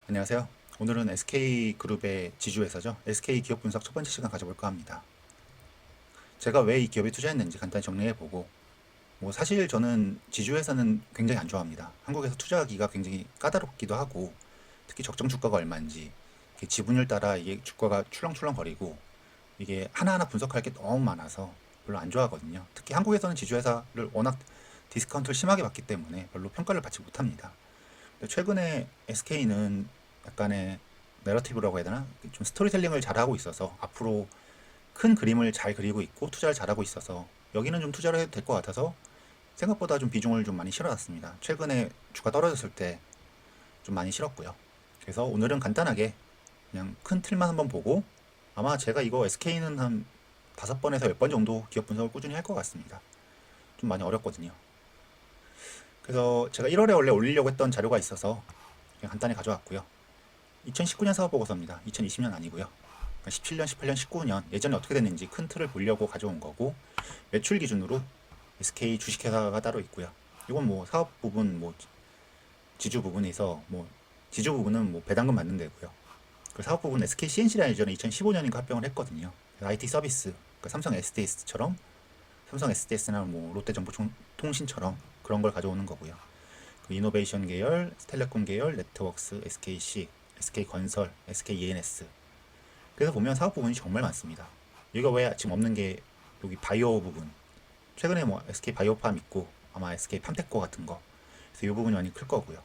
안녕하세요. 오늘은 SK그룹의 지주회사죠. SK 기업 분석 첫 번째 시간 가져볼까 합니다. 제가 왜 이 기업에 투자했는지 간단히 정리해보고, 사실 저는 지주회사는 굉장히 안 좋아합니다. 한국에서 투자하기가 굉장히 까다롭기도 하고, 특히 적정 주가가 얼마인지, 이게 지분율 따라 이게 주가가 출렁출렁거리고, 이게 하나하나 분석할 게 너무 많아서 별로 안 좋아하거든요. 특히 한국에서는 지주회사를 워낙 디스카운트를 심하게 받기 때문에 별로 평가를 받지 못합니다. 최근에 SK는 약간의 내러티브라고 해야 되나? 좀 스토리텔링을 잘하고 있어서 앞으로 큰 그림을 잘 그리고 있고 투자를 잘하고 있어서 여기는 좀 투자를 해도 될 것 같아서 생각보다 좀 비중을 좀 많이 실어놨습니다. 최근에 주가 떨어졌을 때 좀 많이 실었고요. 그래서 오늘은 간단하게 그냥 큰 틀만 한번 보고 아마 제가 이거 SK는 한 5번에서 10번 정도 기업 분석을 꾸준히 할 것 같습니다. 좀 많이 어렵거든요. 그래서 제가 1월에 원래 올리려고 했던 자료가 있어서 그냥 간단히 가져왔고요. 2019년 사업보고서입니다. 2020년 아니고요. 17년, 18년, 19년 예전에 어떻게 됐는지 큰 틀을 보려고 가져온 거고 매출 기준으로 SK 주식회사가 따로 있고요. 이건 사업 부분 지주 부분에서 지주 부분은 배당금 받는 데고요. 그 사업 부분 SK CNC랑 예전에 2015년인가 합병을 했거든요. IT 서비스, 그러니까 삼성 SDS처럼 삼성 SDS나 롯데정보통신처럼 그런 걸 가져오는 거고요. 그 이노베이션 계열, 텔레콤 계열, 네트워크스, SKC, SK건설, SKENS. 그래서 보면 사업 부분이 정말 많습니다. 여기가 왜 지금 없는 게 여기 바이오 부분. 최근에 SK 바이오팜 있고 아마 SK 팜테코 같은 거. 그래서 이 부분이 많이 클 거고요.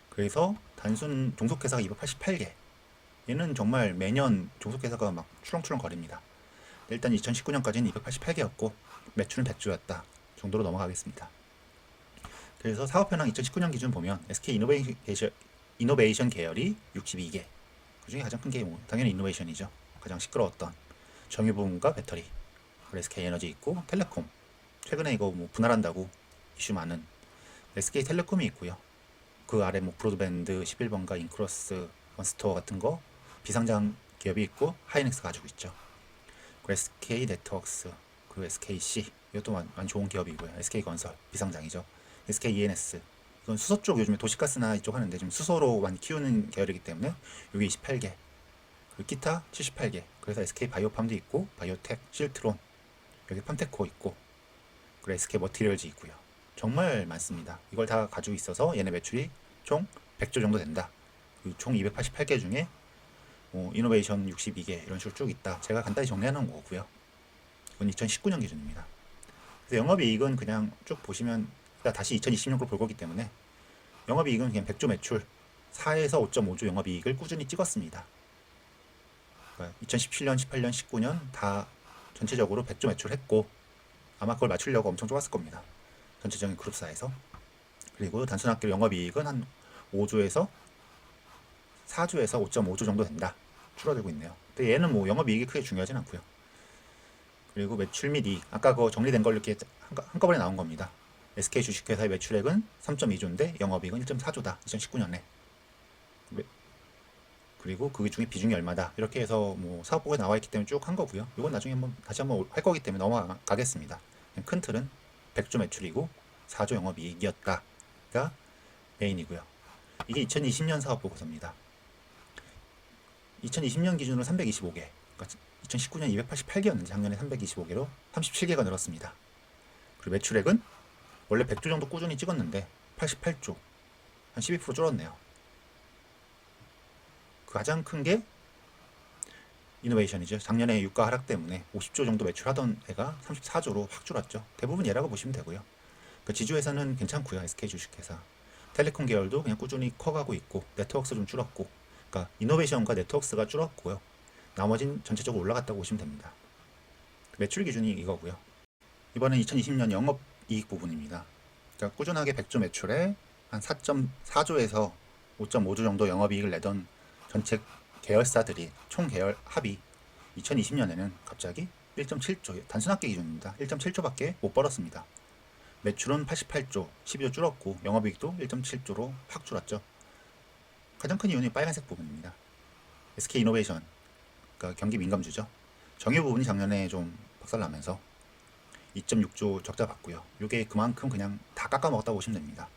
그래서 단순 종속회사가 288개. 얘는 정말 매년 종속회사가 막 출렁출렁 거립니다. 일단 2019년까지는 288개였고 매출은 100조였다 정도로 넘어가겠습니다. 그래서 사업 현황 2019년 기준 보면 SK 이노베이션 계열이 62개. 그 중에 가장 큰 게 당연히 이노베이션이죠. 가장 시끄러웠던 정유 부분과 배터리. SK 에너지 있고 텔레콤. 최근에 이거 분할한다고 이슈 많은 SK텔레콤이 있고요. 그 아래 브로드밴드 11번가 인크로스 원스토어 같은 거 비상장 기업이 있고 하이닉스 가지고 있죠. 그리고 SK 네트워크스 그리고 SKC 이것도 많이 좋은 기업이고요. SK건설 비상장이죠. SKENS 이건 수소 쪽 요즘에 도시가스나 이쪽 하는데 지금 수소로 많이 키우는 계열이기 때문에 여기 28개 그리고 기타 78개 그래서 SK 바이오팜도 있고 바이오텍, 실트론 여기 팜테코 있고 그리고 SK 머티리얼즈 있고요. 정말 많습니다. 이걸 다 가지고 있어서 얘네 매출이 총 100조 정도 된다. 총 288개 중에 이노베이션 62개 이런 식으로 쭉 있다. 제가 간단히 정리하는 거고요. 이건 2019년 기준입니다. 그래서 영업이익은 그냥 쭉 보시면 다시 2020년 걸 볼 거기 때문에 영업이익은 그냥 100조 매출 4에서 5.5조 영업이익을 꾸준히 찍었습니다. 그러니까 2017년, 18년, 19년 다 전체적으로 100조 매출했고 아마 그걸 맞추려고 엄청 좁았을 겁니다. 전체적인 그룹사에서. 그리고 단순 합계 영업이익은 한 5조에서 4조에서 5.5조 정도 된다. 줄어들고 있네요. 근데 얘는 영업이익이 크게 중요하진 않고요. 그리고 매출 및 이익 아까 그 정리된 걸로 이렇게 한꺼번에 나온 겁니다. SK 주식회사의 매출액은 3.2조인데 영업이익은 1.4조다. 2019년에. 그리고 그 중에 비중이 얼마다. 이렇게 해서 사업부에 나와 있기 때문에 쭉 한 거고요. 이건 나중에 다시 한번 할 거기 때문에 넘어가겠습니다. 큰 틀은 100조 매출이고 4조 영업이익이었다가 메인이고요. 이게 2020년 사업 보고서입니다. 2020년 기준으로 325개. 그러니까 2019년 288개였는데 작년에 325개로 37개가 늘었습니다. 그리고 매출액은 원래 100조 정도 꾸준히 찍었는데 88조. 한 12% 줄었네요. 그 가장 큰 게 이노베이션이죠. 작년에 유가 하락 때문에 50조 정도 매출하던 애가 34조로 확 줄었죠. 대부분 얘라고 보시면 되고요. 그 지주회사는 괜찮고요. SK 주식회사. 텔레콤 계열도 그냥 꾸준히 커가고 있고 네트워크스 좀 줄었고 그러니까 이노베이션과 네트워크스가 줄었고요. 나머진 전체적으로 올라갔다고 보시면 됩니다. 매출 기준이 이거고요. 이번엔 2020년 영업이익 부분입니다. 그러니까 꾸준하게 100조 매출에 한 4.4조에서 5.5조 정도 영업이익을 내던 전체 계열사들이 총 계열 합이 2020년에는 갑자기 1.7조 단순 합계 기준입니다. 1.7조밖에 못 벌었습니다. 매출은 88조, 12조 줄었고 영업이익도 1.7조로 확 줄었죠. 가장 큰 이유는 빨간색 부분입니다. SK이노베이션, 그러니까 경기 민감주죠. 정유 부분이 작년에 좀 박살나면서 2.6조 적자 봤고요. 이게 그만큼 그냥 다 깎아먹었다고 보시면 됩니다.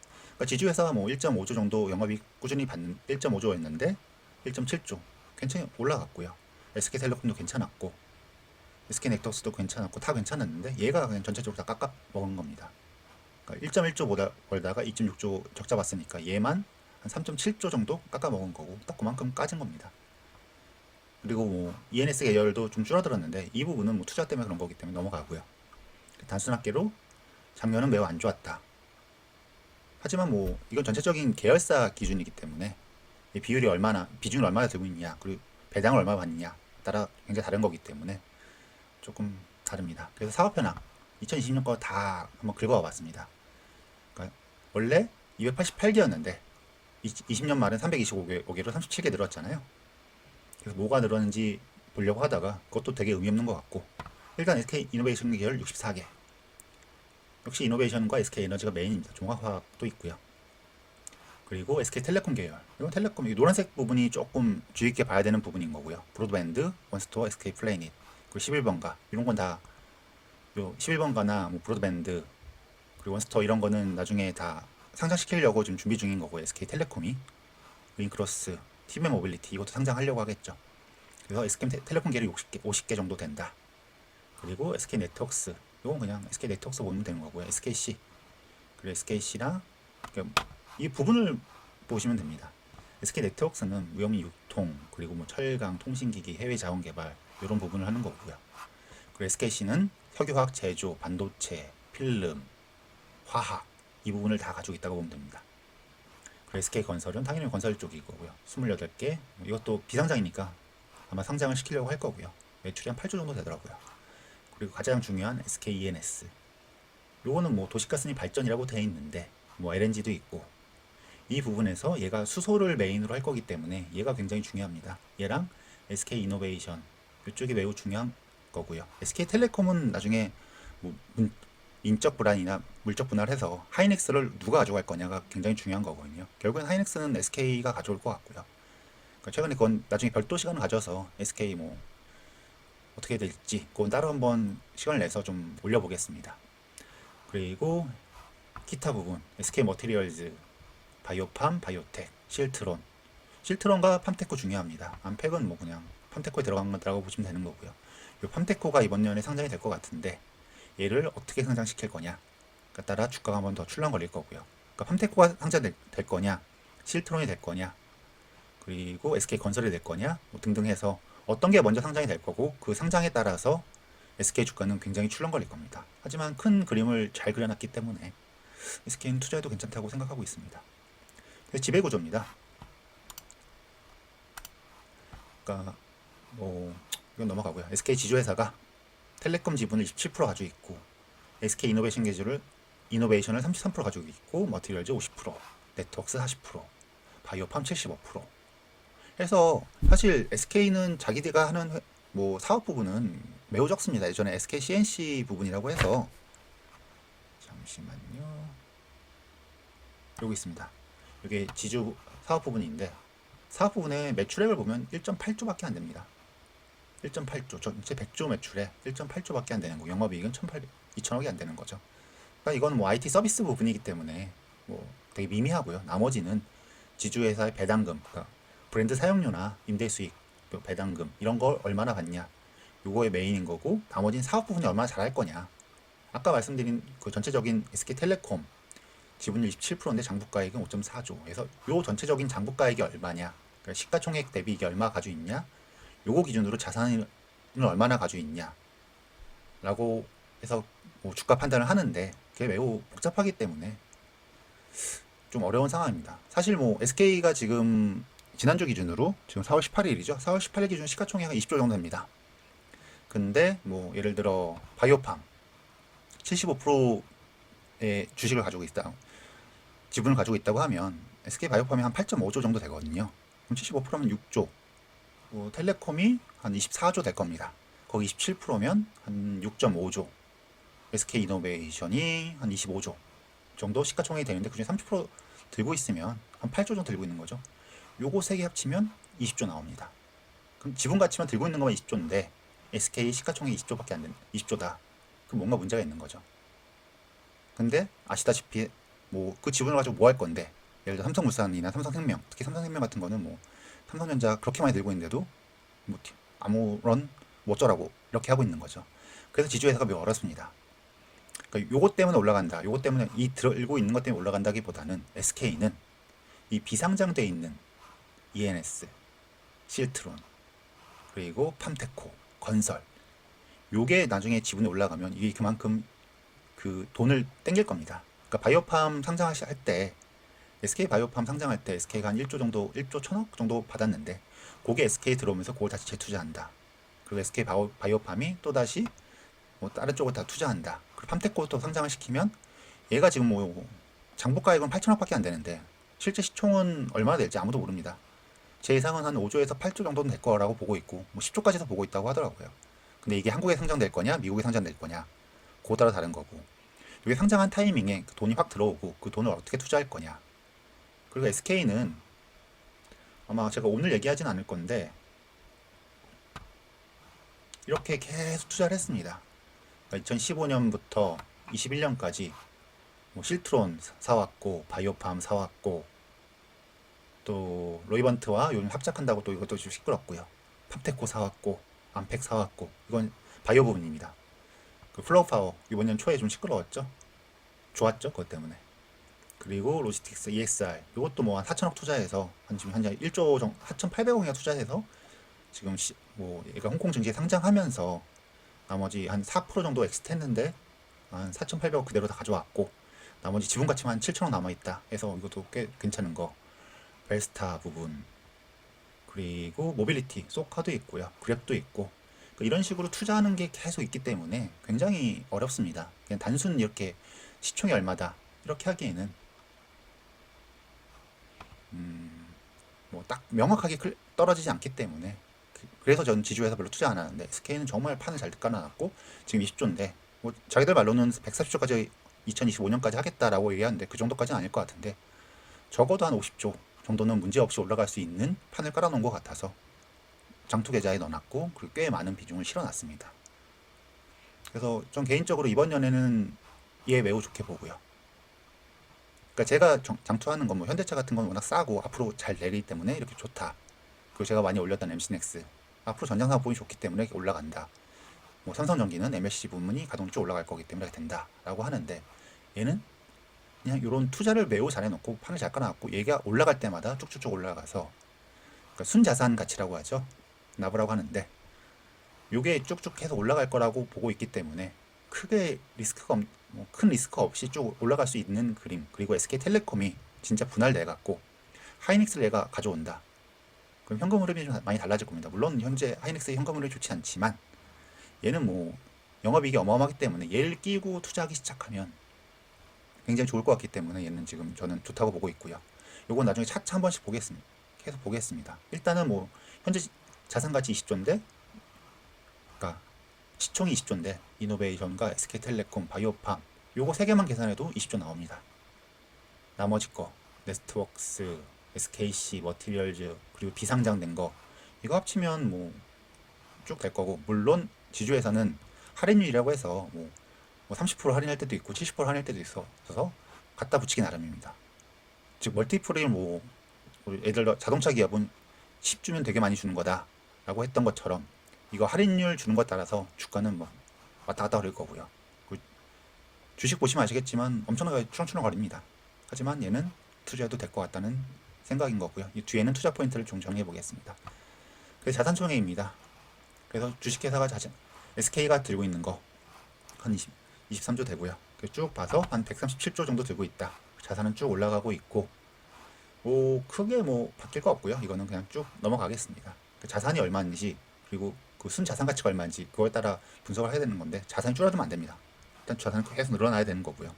그러니까 지주회사가 뭐 1.5조 정도 영업이익 꾸준히 받는 1.5조였는데 1.7조 괜찮이 올라갔고요. SK텔레콤도 괜찮았고 SK넥터스도 괜찮았고 다 괜찮았는데 얘가 그냥 전체적으로 다 깎아 먹은 겁니다. 그러니까 1.1조 벌다가 2.6조 적자 봤으니까 얘만 한 3.7조 정도 깎아 먹은 거고 딱 그만큼 까진 겁니다. 그리고 뭐 ENS 계열도 좀 줄어들었는데 이 부분은 뭐 투자 때문에 그런 거기 때문에 넘어가고요. 단순 합계로 작년은 매우 안 좋았다. 하지만 뭐 이건 전체적인 계열사 기준이기 때문에 이 비율이 비중을 얼마나 들고 있냐, 그리고 배당을 얼마 받느냐 따라 굉장히 다른 거기 때문에 조금 다릅니다. 그래서 사업 현황 2020년 거 다 한번 긁어와 봤습니다. 그러니까 원래 288개였는데 20년 말은 325개로 37개 늘었잖아요. 그래서 뭐가 늘었는지 보려고 하다가 그것도 되게 의미 없는 것 같고, 일단 SK 이노베이션 계열 64개. 역시 이노베이션과 SK 에너지가 메인입니다. 종합화학도 있고요. 그리고 SK텔레콤 계열. 이건 텔레콤, 이 노란색 부분이 조금 주의 깊게 봐야 되는 부분인 거고요. 브로드밴드, 원스토어, SK 플래닛, 그리고 11번가. 이런 건 다, 요 11번가나 뭐 브로드밴드, 그리고 원스토어 이런 거는 나중에 다 상장시키려고 지금 준비 중인 거고, SK텔레콤이. 윙크로스, 팀의 모빌리티, 이것도 상장하려고 하겠죠. 그래서 SK텔레콤 계열이 50개 정도 된다. 그리고 SK네트워크스, 이건 그냥 SK네트워크스 보면 되는 거고요. SKC, 그리고 SKC나, 이 부분을 보시면 됩니다. SK네트워크스는 위험이 유통, 그리고 뭐 철강, 통신기기, 해외 자원 개발 이런 부분을 하는 거고요. 그리고 SKC는 석유화학 제조, 반도체, 필름, 화학 이 부분을 다 가지고 있다고 보면 됩니다. 그리고 SK건설은 당연히 건설 쪽이고요. 28개, 이것도 비상장이니까 아마 상장을 시키려고 할 거고요. 매출이 한 8조 정도 되더라고요. 그리고 가장 중요한 SKENS, 요거는 뭐 도시가스니 발전이라고 되어 있는데 뭐 LNG도 있고, 이 부분에서 얘가 수소를 메인으로 할 거기 때문에 얘가 굉장히 중요합니다. 얘랑 SK이노베이션 이쪽이 매우 중요한 거고요. SK텔레콤은 나중에 뭐 인적 분할이나 물적 분할해서 하이닉스를 누가 가져갈 거냐가 굉장히 중요한 거거든요. 결국엔 하이닉스는 SK가 가져올 것 같고요. 그러니까 최근에 그건 나중에 별도 시간을 가져서 SK 뭐 어떻게 될지 그건 따로 한번 시간을 내서 좀 올려보겠습니다. 그리고 기타 부분 SK 머티리얼즈, 바이오팜, 바이오텍, 실트론. 실트론과 팜테코 중요합니다. 암팩은 뭐 그냥 팜테코에 들어간 거라고 보시면 되는 거고요. 이 팜테코가 이번 년에 상장이 될 것 같은데 얘를 어떻게 상장시킬 거냐 따라 주가가 한번 더 출렁거릴 거고요. 그러니까 팜테코가 상장될 거냐, 실트론이 될 거냐, 그리고 SK건설이 될 거냐 뭐 등등 해서 어떤 게 먼저 상장이 될 거고 그 상장에 따라서 SK 주가는 굉장히 출렁거릴 겁니다. 하지만 큰 그림을 잘 그려놨기 때문에 SK는 투자해도 괜찮다고 생각하고 있습니다. 지배구조입니다. 그러니까 뭐 이건 넘어가고요. SK 지주회사가 텔레콤 지분을 27% 가지고 있고 SK 이노베이션을 33% 가지고 있고 머티리얼즈 50%, 네트워크스 40%, 바이오팜 75%. 해서 사실 SK는 자기들가 하는 뭐 사업 부분은 매우 적습니다. 예전에 SK CNC 부분이라고 해서 잠시만요. 여기 있습니다. 이게 지주 사업 부분인데 사업 부분의 매출액을 보면 1.8조밖에 안 됩니다. 1.8조, 전체 100조 매출에 1.8조밖에 안 되는 거. 영업이익은 2천억이 안 되는 거죠. 그러니까 이건 뭐 IT 서비스 부분이기 때문에 뭐 되게 미미하고요. 나머지는 지주회사의 배당금, 그러니까 브랜드 사용료나 임대 수익, 배당금 이런 걸 얼마나 받냐, 요거의 메인인 거고, 나머지는 사업 부분이 얼마나 잘할 거냐. 아까 말씀드린 그 전체적인 SK텔레콤 지분율 27%인데 장부가액은 5.4조. 그래서 요 전체적인 장부가액이 얼마냐, 그러니까 시가총액 대비 이게 얼마 가지고 있냐, 요거 기준으로 자산을 얼마나 가지고 있냐 라고 해서 뭐 주가 판단을 하는데 그게 매우 복잡하기 때문에 좀 어려운 상황입니다. 사실 뭐 SK가 지금 지난주 기준으로 지금 4월 18일이죠. 4월 18일 기준 시가총액은 20조 정도 됩니다. 근데 뭐 예를 들어 바이오팜 75%의 주식을 가지고 있다, 지분을 가지고 있다고 하면 SK 바이오팜이 한 8.5조 정도 되거든요. 그럼 75%면 6조. 텔레콤이 한 24조 될 겁니다. 거기 27%면 한 6.5조. SK 이노베이션이 한 25조 정도 시가총액이 되는데 그중에 30% 들고 있으면 한 8조 정도 들고 있는 거죠. 요거 3개 합치면 20조 나옵니다. 그럼 지분 가치만 들고 있는 것만 20조인데 SK 시가총액 20조밖에 안 되는 20조다. 그럼 뭔가 문제가 있는 거죠. 근데 아시다시피 뭐 그 지분을 가지고 뭐 할 건데, 예를 들어 삼성물산이나 삼성생명, 특히 삼성생명 같은 거는 뭐 삼성전자 그렇게 많이 들고 있는데도 뭐 아무런 뭐 어쩌라고 이렇게 하고 있는 거죠. 그래서 지주회사가 매우 어렵습니다. 그러니까 요것 때문에 올라간다, 요것 때문에 이 들고 있는 것 때문에 올라간다기보다는 SK는 이 비상장돼 있는 ENS, 실트론, 그리고 팜테코, 건설, 요게 나중에 지분이 올라가면 이게 그만큼 그 돈을 땡길 겁니다. 그러니까 바이오팜 상장할 때 SK 바이오팜 상장할 때 SK가 한 1조 정도, 1조 1천억 정도 받았는데 그게 SK 들어오면서 그걸 다시 재투자한다. 그리고 SK 바이오팜이 또 다시 뭐 다른 쪽을 다 투자한다. 그리고 팜테코도 상장을 시키면 얘가 지금 뭐 장부가액은 8천억밖에 안 되는데 실제 시총은 얼마나 될지 아무도 모릅니다. 제 예상은 한 5조에서 8조 정도는 될 거라고 보고 있고 뭐 10조까지도 보고 있다고 하더라고요. 근데 이게 한국에 상장될 거냐 미국에 상장될 거냐 그거 따라 다른 거고, 이게 상장한 타이밍에 그 돈이 확 들어오고 그 돈을 어떻게 투자할 거냐. 그리고 SK는 아마 제가 오늘 얘기하진 않을 건데 이렇게 계속 투자를 했습니다. 그러니까 2015년부터 21년까지 뭐 실트론 사왔고 바이오팜 사왔고 또 로이번트와 요즘 합작한다고 또 이것도 좀 시끄럽고요. 팜테코 사왔고 암팩 사왔고 이건 바이오 부분입니다. 그 플로우 파워 이번 년 초에 좀 시끄러웠죠. 좋았죠 그것 때문에. 그리고 로지스틱스 EXR 이것도 뭐 한 4천억 투자해서 한 지금 현재 1조 정도 4,800억이나 투자해서 지금 뭐 얘가 홍콩 증시에 상장하면서 나머지 한 4% 정도 엑스트했는데 한 4,800억 그대로 다 가져왔고 나머지 지분 가치만 한 7천억 남아있다 해서 이것도 꽤 괜찮은 거. 벨스타 부분 그리고 모빌리티 소카도 있고요, 그랩도 있고. 그러니까 이런 식으로 투자하는 게 계속 있기 때문에 굉장히 어렵습니다. 그냥 단순 이렇게 시총이 얼마다 이렇게 하기에는 뭐 딱 명확하게 떨어지지 않기 때문에 그래서 전 지주회사 별로 투자 안 하는데 SK는 정말 판을 잘 깔아놨고 지금 20조인데 뭐 자기들 말로는 140조까지 2025년까지 하겠다라고 얘기하는데 그 정도까지는 아닐 것 같은데 적어도 한 50조 정도는 문제없이 올라갈 수 있는 판을 깔아놓은 것 같아서 장투 계좌에 넣어놨고 그리고 꽤 많은 비중을 실어놨습니다. 그래서 전 개인적으로 이번 연에는 얘 매우 좋게 보고요. 그러니까 제가 장투하는 건 뭐 현대차 같은 건 워낙 싸고 앞으로 잘 내리기 때문에 이렇게 좋다. 그리고 제가 많이 올렸던 MC넥스 앞으로 전장상 부분이 좋기 때문에 올라간다. 뭐 삼성전기는 MLCC 부분이 가동률이 쭉 올라갈 거기 때문에 된다라고 하는데 얘는 그냥 이런 투자를 매우 잘 해놓고 판을 잘 깔아놨고 얘가 올라갈 때마다 쭉쭉쭉 올라가서 그러니까 순자산 가치라고 하죠. 나브라고 하는데 요게 쭉쭉 계속 올라갈 거라고 보고 있기 때문에 크게 리스크가 큰 리스크 없이 쭉 올라갈 수 있는 그림. 그리고 SK텔레콤이 진짜 분할 내갖고 하이닉스를 얘가 가져온다. 그럼 현금 흐름이 좀 많이 달라질 겁니다. 물론 현재 하이닉스의 현금 흐름이 좋지 않지만 얘는 뭐 영업이익이 어마어마하기 때문에 얘를 끼고 투자하기 시작하면 굉장히 좋을 것 같기 때문에 얘는 지금 저는 좋다고 보고 있고요. 요건 나중에 차차 한 번씩 보겠습니다. 계속 보겠습니다. 일단은 뭐 현재 자산가치 20조인데 그러니까 시총이 20조인데 이노베이션과 SK텔레콤, 바이오팜 요거 세 개만 계산해도 20조 나옵니다. 나머지 거 네스트웍스, SKC, 머티리얼즈 그리고 비상장된 거 이거 합치면 뭐 쭉 될 거고, 물론 지주회사는 할인율이라고 해서 뭐 30% 할인할 때도 있고 70% 할인할 때도 있어서 갖다 붙이기 나름입니다. 즉 멀티플을 뭐 우리 애들 자동차 기업은 10주면 되게 많이 주는 거다라고 했던 것처럼 이거 할인율 주는 것 따라서 주가는 뭐 왔다 갔다 그럴 거고요. 주식 보시면 아시겠지만 엄청나게 추렁추렁거립니다. 하지만 얘는 투자해도 될 것 같다는 생각인 거고요. 이 뒤에는 투자 포인트를 좀 정리해 보겠습니다. 그래서 자산총액입니다. 그래서 주식회사가 SK가 들고 있는 거 한 23조 되고요. 쭉 봐서 한 137조 정도 들고 있다. 자산은 쭉 올라가고 있고 뭐 크게 뭐 바뀔 거 없고요. 이거는 그냥 쭉 넘어가겠습니다. 자산이 얼마인지 그리고 그 순자산 가치가 얼마인지 그거에 따라 분석을 해야 되는 건데 자산이 줄어들면 안 됩니다. 일단 자산은 계속 늘어나야 되는 거고요.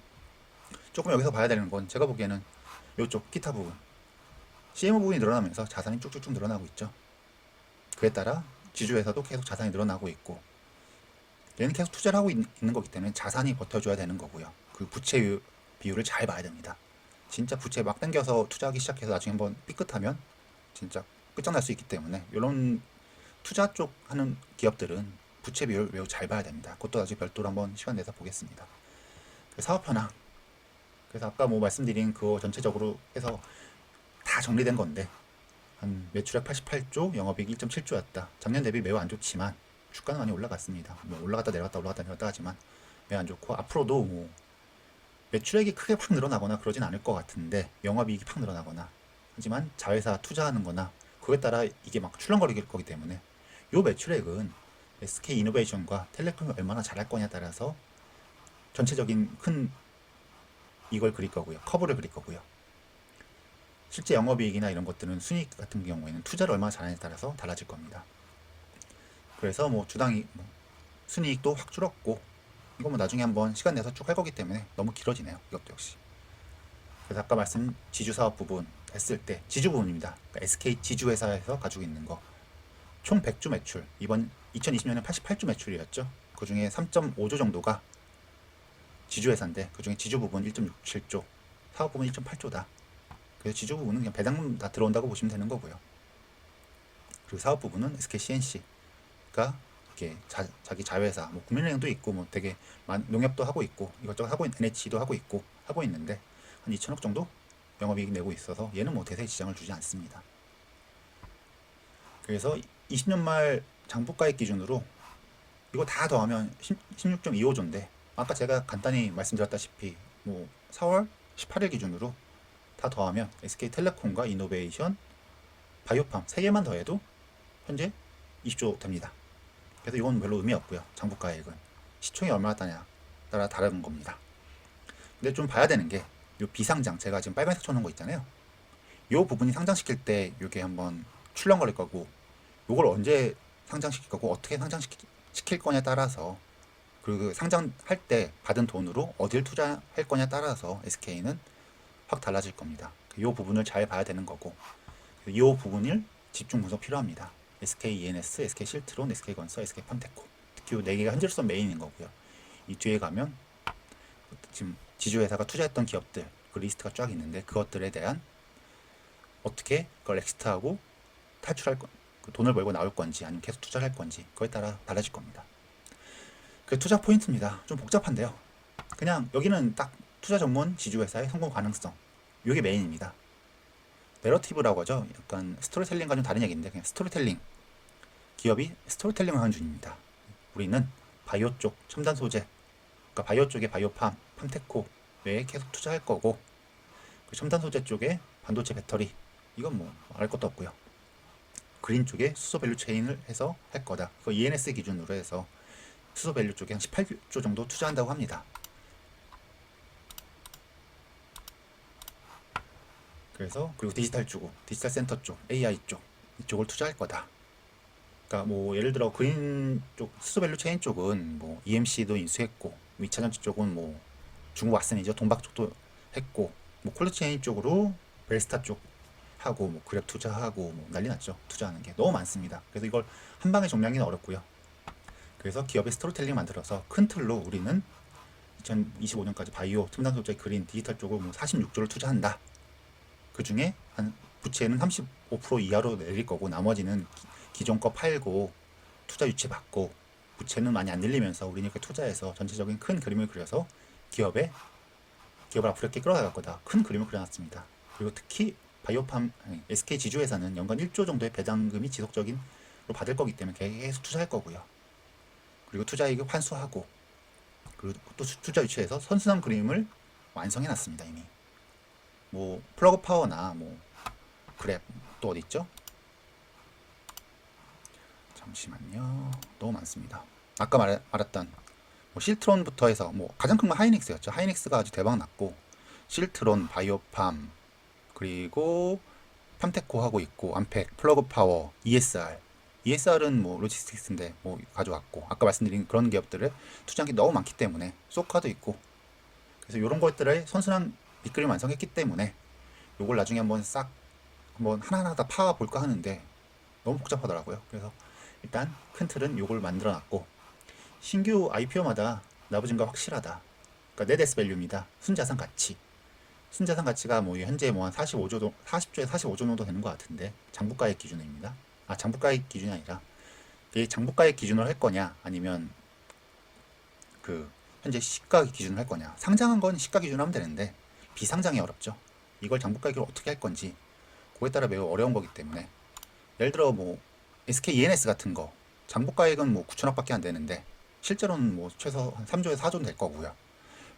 조금 여기서 봐야 되는 건 제가 보기에는 이쪽 기타 부분 CM 부분이 늘어나면서 자산이 쭉쭉쭉 늘어나고 있죠. 그에 따라 지주회사도 계속 자산이 늘어나고 있고 얘는 계속 투자를 하고 있는 거기 때문에 자산이 버텨줘야 되는 거고요. 그 부채 비율을 잘 봐야 됩니다. 진짜 부채 막 당겨서 투자하기 시작해서 나중에 한번 삐끗하면 진짜 끝장날 수 있기 때문에 이런 투자 쪽 하는 기업들은 부채 비율 매우 잘 봐야 됩니다. 그것도 나중에 별도로 한번 시간 내서 보겠습니다. 사업 현황 그래서 아까 뭐 말씀드린 그거 전체적으로 해서 다 정리된 건데, 한 매출액 88조, 영업이익 1.7조였다. 작년 대비 매우 안 좋지만 주가는 많이 올라갔습니다. 뭐 올라갔다 내려갔다 올라갔다 내려갔다 하지만 매우 안 좋고, 앞으로도 뭐 매출액이 크게 팍 늘어나거나 그러진 않을 것 같은데, 영업이익이 팍 늘어나거나, 하지만 자회사 투자하는 거나 그거에 따라 이게 막 출렁거릴 거기 때문에 요 매출액은 SK 이노베이션과 텔레콤이 얼마나 잘할 거냐에 따라서 전체적인 큰 이걸 그릴 거고요. 커브를 그릴 거고요. 실제 영업이익이나 이런 것들은 순이익 같은 경우에는 투자를 얼마나 잘하냐에 따라서 달라질 겁니다. 그래서 뭐 주당 순이익도 확 줄었고, 이거 뭐 나중에 한번 시간 내서 쭉 할 거기 때문에 너무 길어지네요. 이것도 역시. 그래서 아까 말씀 지주 사업 부분 했을 때 지주 부분입니다. 그러니까 SK 지주회사에서 가지고 있는 거 총 100주 매출, 이번 2020년에 88주 매출이었죠. 그 중에 3.5조 정도가 지주회사인데 그 중에 지주 부분 1.67조, 사업 부분 1.8조다. 그래서 지주 부분은 그냥 배당금 다 들어온다고 보시면 되는 거고요. 그리고 사업 부분은 SK CNC가 이렇게 자기 자회사, 뭐 국민은행도 있고, 뭐 되게 농협도 하고 있고, 이것저것 하고 있는 NH도 하고 있고 하고 있는데 한 2천억 정도 영업이익 내고 있어서 얘는 뭐 대세 지장을 주지 않습니다. 그래서 20년 말 장부가액 기준으로 이거 다 더하면 16.25조인데, 아까 제가 간단히 말씀드렸다시피 뭐 4월 18일 기준으로 다 더하면 SK텔레콤과 이노베이션, 바이오팜 3개만 더해도 현재 20조 됩니다. 그래서 이건 별로 의미 없고요. 장부가액은 시총이 얼마나 따냐 따라 다른 겁니다. 근데 좀 봐야 되는 게 요 비상장, 제가 지금 빨간색 쳐놓은 거 있잖아요. 요 부분이 상장시킬 때 요게 한번 출렁거릴 거고, 요걸 언제 상장시킬 거고 어떻게 상장시킬 거냐에 따라서, 그리고 상장할 때 받은 돈으로 어딜 투자할 거냐에 따라서 SK는 확 달라질 겁니다. 이 부분을 잘 봐야 되는 거고, 이 부분을 집중 분석 필요합니다. SK ENS, SK 실트론, SK 건설, SK 팜테코, 특히 이 4개가 현재로서 메인인 거고요. 이 뒤에 가면 지금 지주회사가 투자했던 기업들 그 리스트가 쫙 있는데, 그것들에 대한 어떻게 그걸 엑시트하고 탈출할 그 돈을 벌고 나올 건지 아니면 계속 투자를 할 건지, 그거에 따라 달라질 겁니다. 그 투자 포인트입니다. 좀 복잡한데요. 그냥 여기는 딱 투자 전문 지주회사의 성공 가능성, 이게 메인입니다. 내러티브라고 하죠. 약간 스토리텔링과 좀 다른 얘기인데, 그냥 스토리텔링, 기업이 스토리텔링을 하는 중입니다. 우리는 바이오 쪽 첨단 소재, 그러니까 바이오 쪽에 바이오팜, 팜테코 외에 계속 투자할 거고, 그 첨단 소재 쪽에 반도체 배터리, 이건 뭐 알 것도 없고요. 그린 쪽에 수소 밸류 체인을 해서 할 거다. 그 ENS 기준으로 해서 수소 밸류 쪽에 한 18조 정도 투자한다고 합니다. 그래서 그리고 디지털 쪽, 디지털 센터 쪽, AI 쪽, 이쪽을 투자할 거다. 그러니까 뭐 예를 들어 그린 쪽 수소 밸류 체인 쪽은 뭐 EMC도 인수했고, 2차전지 쪽은 뭐 중국 왓슨이죠, 동박 쪽도 했고, 뭐 콜드 체인 쪽으로 벨스타 쪽 하고, 뭐 그랩 투자하고, 뭐 난리 났죠. 투자하는 게 너무 많습니다. 그래서 이걸 한 방에 정리하기는 어렵고요. 그래서 기업의 스토리텔링 만들어서 큰 틀로 우리는 2025년까지 바이오, 첨단 소재, 그린, 디지털 쪽으로 뭐 46조를 투자한다. 그 중에 한 부채는 35% 이하로 내릴 거고, 나머지는 기존 거 팔고 투자 유치 받고, 부채는 많이 안 늘리면서 우리는 이렇게 투자해서 전체적인 큰 그림을 그려서 기업을 앞으로 이렇게 끌어나갈 거다. 큰 그림을 그려놨습니다. 그리고 특히 바이오팜, SK 지주회사는 연간 1조 정도의 배당금이 지속적인 로 받을 거기 때문에 계속 투자할 거고요. 그리고 투자이익을 환수하고, 그리고 또 투자 유치해서 선순환 그림을 완성해 놨습니다. 이미 뭐 플러그 파워나 뭐 그랩 또 어디 있죠? 잠시만요. 너무 많습니다. 아까 말했던 뭐 실트론부터 해서 뭐 가장 큰 건 하이닉스였죠. 하이닉스가 아주 대박 났고, 실트론, 바이오팜, 그리고 팜테코 하고 있고, 암팩, 플러그 파워, ESR. ESR은 뭐 로지스틱스인데 뭐 가져왔고, 아까 말씀드린 그런 기업들을 투자한 게 너무 많기 때문에, 소카도 있고, 그래서 이런 것들을 선순환 밑그림 완성했기 때문에 요걸 나중에 한번 하나하나 다 파와 볼까 하는데 너무 복잡하더라고요. 그래서 일단 큰 틀은 요걸 만들어 놨고, 신규 IPO마다 나부 증가 확실하다. 그러니까 네데스 밸류입니다. 순자산 가치. 순자산 가치가 뭐 현재 뭐 한 45조, 40조에 45조 정도 되는 것 같은데, 장부가액 기준입니다. 아, 장부가액 기준이 아니라 이 장부가액 기준으로 할 거냐, 아니면 그 현재 시가 기준으로 할 거냐. 상장한 건 시가 기준으로 하면 되는데, 비상장이 어렵죠. 이걸 장부가액으로 어떻게 할 건지 그거에 따라 매우 어려운 거기 때문에 예를 들어 뭐 SK ENS 같은 거 장부가액은 뭐 9천억밖에 안 되는데 실제로는 뭐 최소 한 3조에서 4조 될 거고요.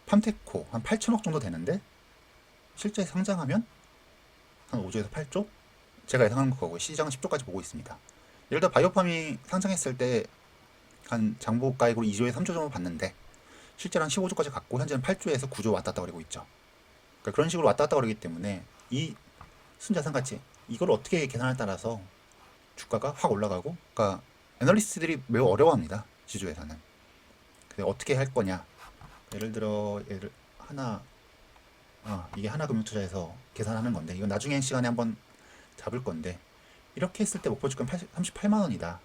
팜테코 한 8천억 정도 되는데 실제 상장하면 한 5조에서 8조? 제가 예상하는 거고 시장은 10조까지 보고 있습니다. 예를 들어 바이오팜이 상장했을 때 한 장부가액으로 2조에서 3조 정도 받는데 실제로 한 15조까지 갔고 현재는 8조에서 9조 왔다 갔다 거리고 있죠. 그러니까 그런 식으로 왔다 갔다 거리기 때문에 이 순자산 가치 이걸 어떻게 계산에 따라서 주가가 확 올라가고 그러니까 애널리스트들이 매우 어려워합니다. 지주회사는. 근데 어떻게 할 거냐? 예를 들어 이게 하나금융투자에서 계산하는 건데 이건 나중에 시간에 한번 잡을 건데 이렇게 했을 때 목표 주가는 38만 원이다.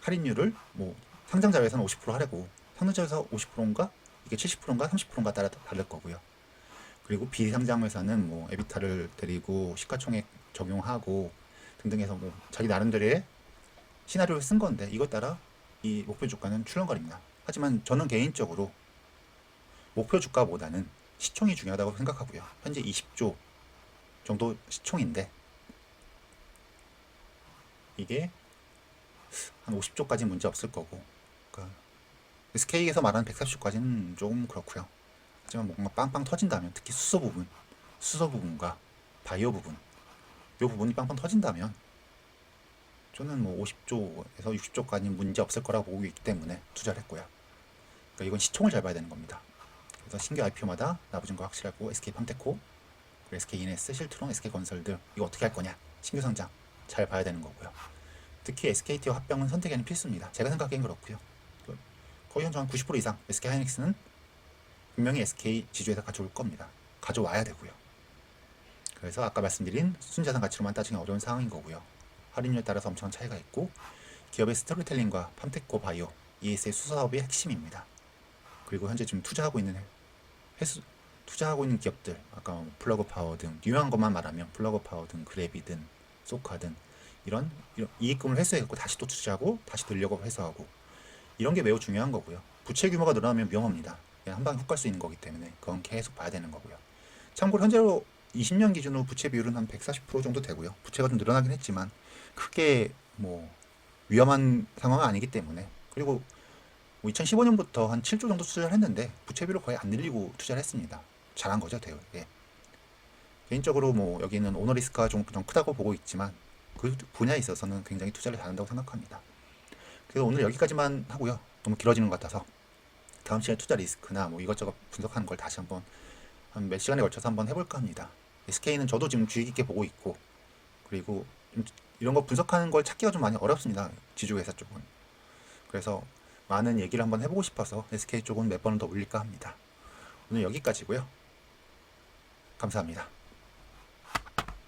할인율을 뭐 상장자회사는 50% 하려고 상장자회사 50%인가 이게 70%인가 30%인가 따라 다를 거고요. 그리고 비상장회사는 뭐 에비타를 데리고 시가총액 적용하고 등등 해서 뭐 자기 나름대로의 시나리오를 쓴 건데 이것 따라 이 목표 주가는 출렁거립니다. 하지만 저는 개인적으로 목표 주가보다는 시총이 중요하다고 생각하고요. 현재 20조 정도 시총인데 이게 한 50조까지 문제 없을 거고 그러니까 SK에서 말하는 140조까지는 조금 그렇고요. 하지만 뭔가 빵빵 터진다면 특히 수소 부분과 바이오 부분 이 부분이 빵빵 터진다면 저는 뭐 50조에서 60조까지 문제 없을 거라고 보고 있기 때문에 투자를 했고요. 그러니까 이건 시총을 잘 봐야 되는 겁니다. 그래서 신규 IPO마다 나부증거 확실하고 SK팜테코, SK이네스, 실트론, SK건설들 이거 어떻게 할 거냐 신규 상장 잘 봐야 되는 거고요. 특히 SKT와 합병은 선택에는 필수입니다. 제가 생각하기엔 그렇고요. 거의 현재 한 90% 이상 SK하이닉스는 분명히 SK 지주회사 가져올 겁니다. 가져와야 되고요. 그래서 아까 말씀드린 순자산 가치로만 따지기 어려운 상황인 거고요. 할인율에 따라서 엄청난 차이가 있고 기업의 스토리텔링과 팜테코 바이오, ES의 수사업이 핵심입니다. 그리고 현재 지금 투자하고 있는 기업들 아까 뭐 플러그 파워 등 유명한 것만 말하면 플러그 파워 등 그래비든 소카든 이런 이익금을 회수해갖고 다시 또 투자하고 다시 돌려고 회수하고 이런 게 매우 중요한 거고요. 부채 규모가 늘어나면 위험합니다. 그냥 한 방에 훅 갈 수 있는 거기 때문에 그건 계속 봐야 되는 거고요. 참고로 현재로 20년 기준으로 부채 비율은 한 140% 정도 되고요. 부채가 좀 늘어나긴 했지만 크게 뭐 위험한 상황은 아니기 때문에 그리고 2015년부터 한 7조 정도 투자를 했는데 부채 비율을 거의 안 늘리고 투자를 했습니다. 잘한 거죠, 대우. 예. 개인적으로 뭐 여기는 오너 리스크가 좀 크다고 보고 있지만 그 분야에 있어서는 굉장히 투자를 잘한다고 생각합니다. 그래서 오늘 여기까지만 하고요. 너무 길어지는 것 같아서 다음 시간에 투자 리스크나 뭐 이것저것 분석하는 걸 다시 한번 한 몇 시간에 걸쳐서 한번 해볼까 합니다. SK는 저도 지금 주의 깊게 보고 있고 그리고 이런 거 분석하는 걸 찾기가 좀 많이 어렵습니다. 지주회사 쪽은. 그래서 많은 얘기를 한번 해보고 싶어서 SK 쪽은 몇 번은 더 올릴까 합니다. 오늘 여기까지고요. 감사합니다.